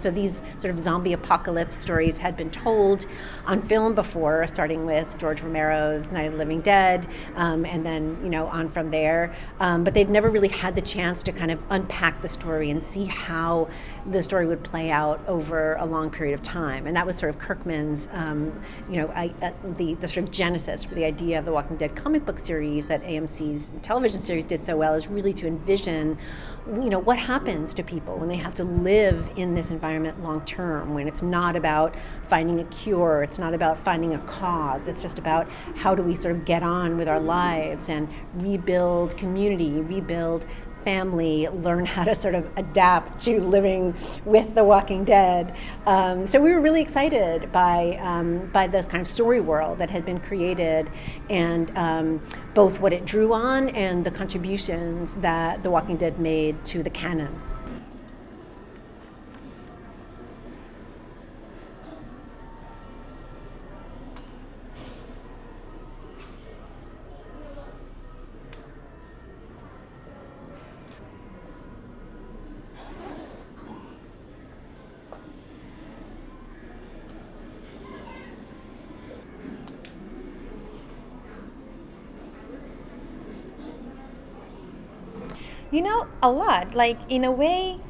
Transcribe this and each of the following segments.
So these sort of zombie apocalypse stories had been told on film before, starting with George Romero's Night of the Living Dead, and then on from there. But they'd never really had the chance to kind of unpack the story and see how the story would play out over a long period of time. And that was sort of Kirkman's, the sort of genesis for the idea of the Walking Dead comic book series that AMC's television series did so well, is really to envision, what happens to people when they have to live in this environment long term, when it's not about finding a cure, it's not about finding a cause, it's just about how do we sort of get on with our lives and rebuild community, rebuild family, learn how to sort of adapt to living with the Walking Dead. So we were really excited by the kind of story world that had been created, and both what it drew on and the contributions that the Walking Dead made to the canon. A lot. Like, in a way,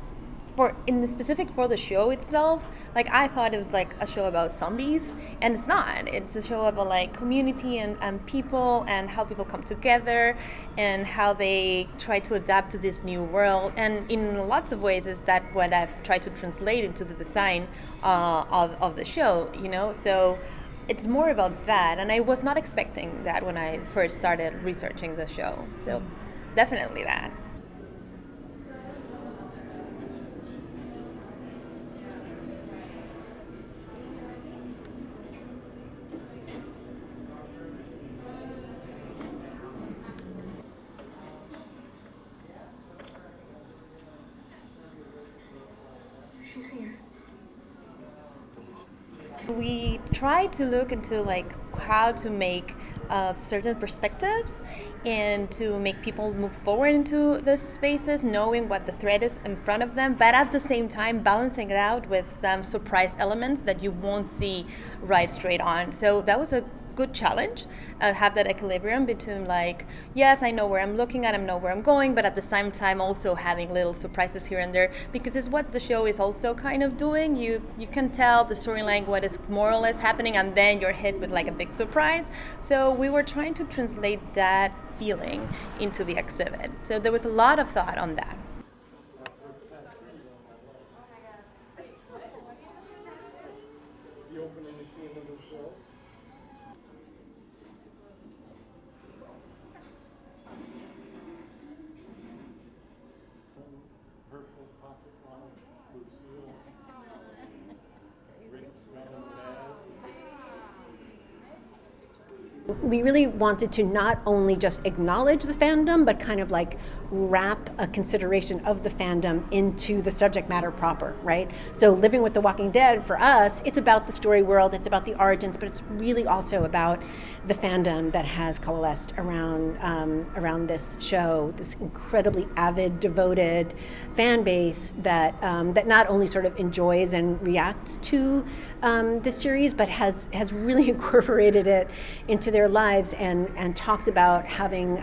in the specific for the show itself, like, I thought it was like a show about zombies, and it's not. It's a show about like community and people, and how people come together and how they try to adapt to this new world. And in lots of ways is that what I've tried to translate into the design of the show, so it's more about that. And I was not expecting that when I first started researching the show, so definitely that. We try to look into like how to make certain perspectives and to make people move forward into the spaces, knowing what the threat is in front of them, but at the same time balancing it out with some surprise elements that you won't see right straight on. So that was a good challenge, have that equilibrium between like, yes, I know where I'm looking at, I know where I'm going, but at the same time also having little surprises here and there, because it's what the show is also kind of doing. You can tell the storyline, what is more or less happening, and then you're hit with like a big surprise. So we were trying to translate that feeling into the exhibit. So there was a lot of thought on that. We really wanted to not only just acknowledge the fandom, but kind of like wrap a consideration of the fandom into the subject matter proper, right? So Living with the Walking Dead, for us, it's about the story world, it's about the origins, but it's really also about the fandom that has coalesced around this show, this incredibly avid, devoted fan base that not only sort of enjoys and reacts to this series, but has really incorporated it into their lives and talks about having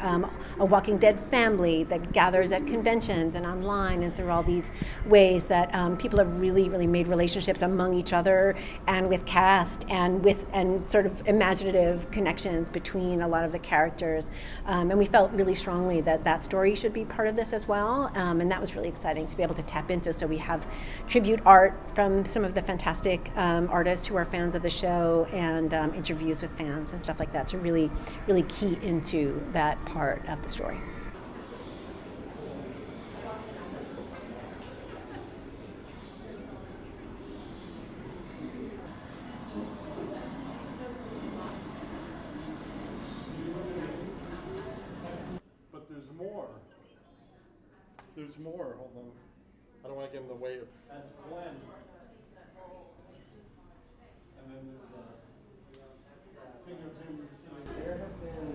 a Walking Dead family that gathers at conventions and online and through all these ways that people have really, really made relationships among each other and with cast and sort of imaginative connections between a lot of the characters. And we felt really strongly that story should be part of this as well. And that was really exciting to be able to tap into. So we have tribute art from some of the fantastic artists who are fans of the show, and interviews with fans and stuff like that to really, really key into that part of the story. But there's more. There's more. Hold on. I don't want to get in the way of. That's Glenn. And then there's a thing of him receiving. There have been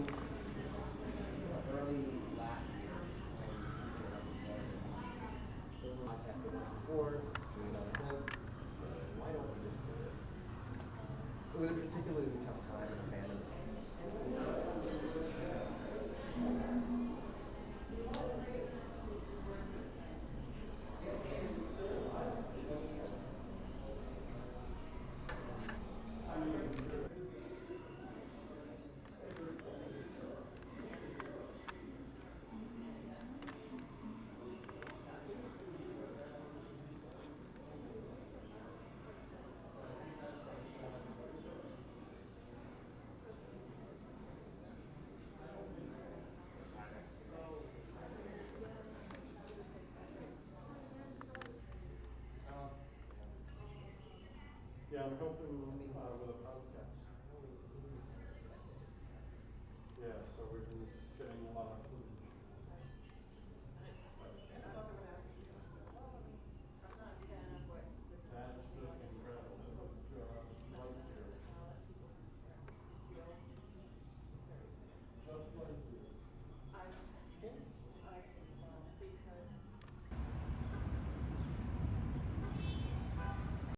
early last year when the season episode podcast that was before, doing another book. particularly tough time in the fandom. Yeah, I'm helping with a podcast. Yeah, so we've been getting a lot of